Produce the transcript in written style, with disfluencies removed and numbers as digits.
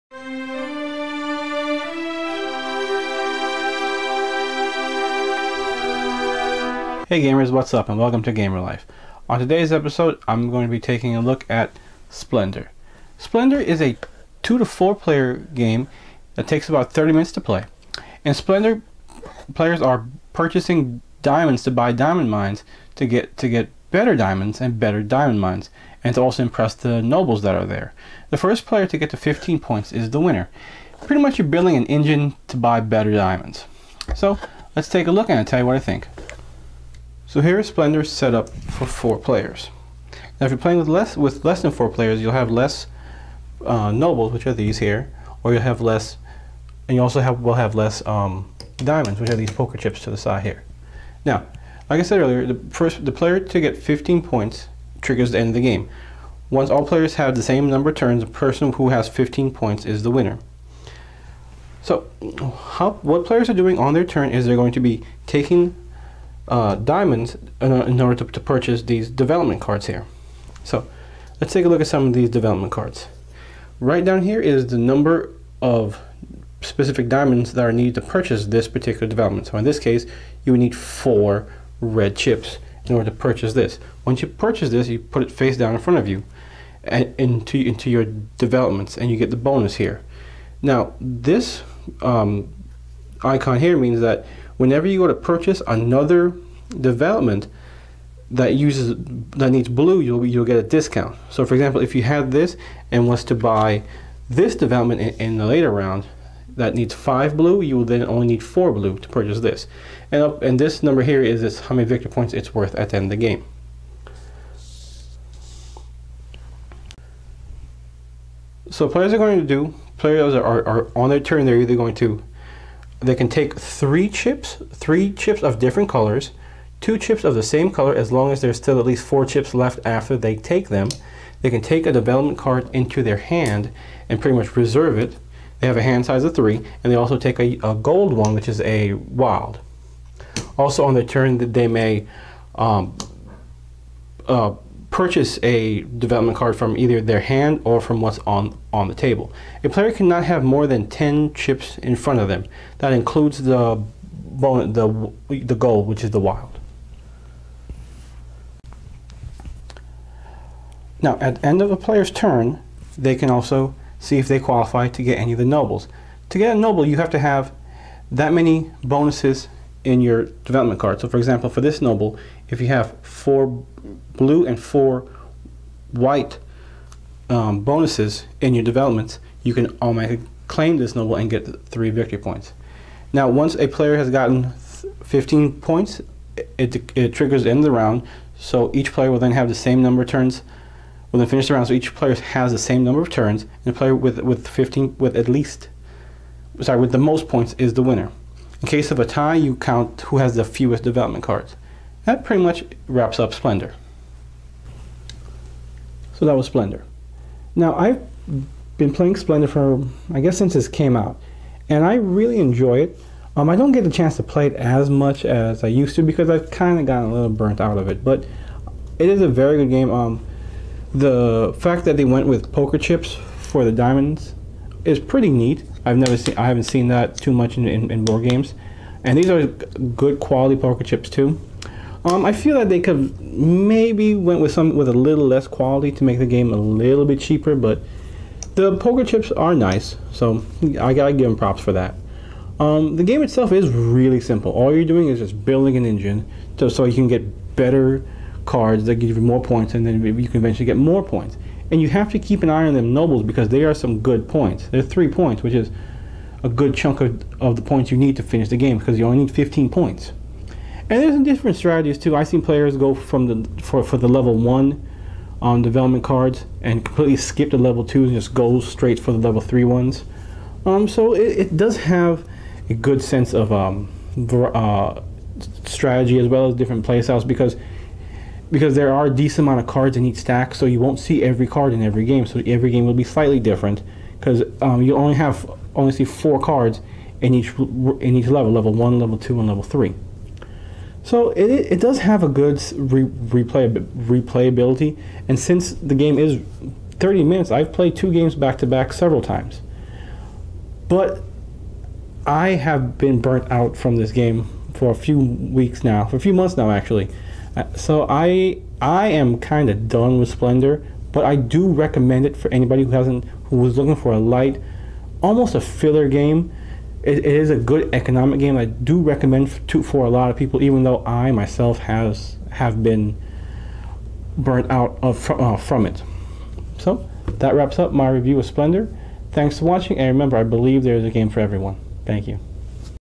Hey gamers, what's up and welcome to Gamer Life. On today's episode, I'm going to be taking a look at Splendor. Splendor is a 2 to 4 player game that takes about 30 minutes to play. In Splendor, players are purchasing diamonds to buy diamond mines to get better diamonds and better diamond mines, and to also impress the nobles that are there. The first player to get to 15 points is the winner. Pretty much you're building an engine to buy better diamonds. So let's take a look and I'll tell you what I think. So here is Splendor set up for 4 players. Now if you're playing with less than 4 players, you'll have less nobles, which are these here, or you'll have less, and you also will have less diamonds, which are these poker chips to the side here. Now, like I said earlier, the player to get 15 points triggers the end of the game. Once all players have the same number of turns, the person who has 15 points is the winner. So what players are doing on their turn is they're going to be taking diamonds in order to purchase these development cards here. So let's take a look at some of these development cards. Right down here is the number of specific diamonds that are needed to purchase this particular development. So in this case, you would need 4 red chips in order to purchase this. Once you purchase this, you put it face down in front of you and into your developments, and you get the bonus here. Now this icon here means that whenever you go to purchase another development that needs blue, you'll get a discount. So for example, if you had this and was to buy this development in the later round that needs 5 blue, you will then only need 4 blue to purchase this. And this number here is how many victory points it's worth at the end of the game. So players are on their turn, they're either going to, they can take 3 chips of different colors, 2 chips of the same color, as long as there's still at least 4 chips left after they take them. They can take a development card into their hand and pretty much reserve it. They have a hand size of 3, and they also take a gold one, which is a wild. Also on their turn, they may purchase a development card from either their hand or from what's on the table. A player cannot have more than 10 chips in front of them. That includes the gold, which is the wild. Now at the end of a player's turn, they can also see if they qualify to get any of the nobles. To get a noble, you have to have that many bonuses in your development card. So for example, for this noble, if you have 4 blue and 4 white bonuses in your developments, you can automatically claim this noble and get 3 victory points. Now once a player has gotten 15 points, it triggers the end of the round, so each player will then have the same number of turns. We'll then finish the round, so each player has the same number of turns, and the player with the most points is the winner. In case of a tie, you count who has the fewest development cards. That pretty much wraps up Splendor. So that was Splendor. Now I've been playing Splendor for, I guess, since this came out, and I really enjoy it. I don't get the chance to play it as much as I used to because I've kind of gotten a little burnt out of it, but it is a very good game. The fact that they went with poker chips for the diamonds is pretty neat. I haven't seen that too much in board games, and these are good quality poker chips too. I feel that they could maybe went with some with a little less quality to make the game a little bit cheaper, but the poker chips are nice, so I gotta give them props for that. The game itself is really simple. All you're doing is just building an engine so you can get better cards that give you more points, and then you can eventually get more points. And you have to keep an eye on them nobles because they are some good points. They're 3 points, which is a good chunk of the points you need to finish the game because you only need 15 points. And there's different strategies too. I've seen players go from for the level 1 development cards and completely skip the level 2 and just go straight for the level 3 ones. So it does have a good sense of strategy as well as different playstyles because there are a decent amount of cards in each stack, so you won't see every card in every game. So every game will be slightly different because you only see 4 cards in each level: level 1, level 2, and level 3. So it does have a good replayability, and since the game is 30 minutes, I've played 2 games back to back several times. But I have been burnt out from this game for a few weeks now, for a few months now actually. So I am kind of done with Splendor, but I do recommend it for anybody who was looking for a light, almost a filler game. It is a good economic game. I do recommend for a lot of people, even though I myself have been burnt out from it. So that wraps up my review of Splendor. Thanks for watching, and remember, I believe there is a game for everyone. Thank you.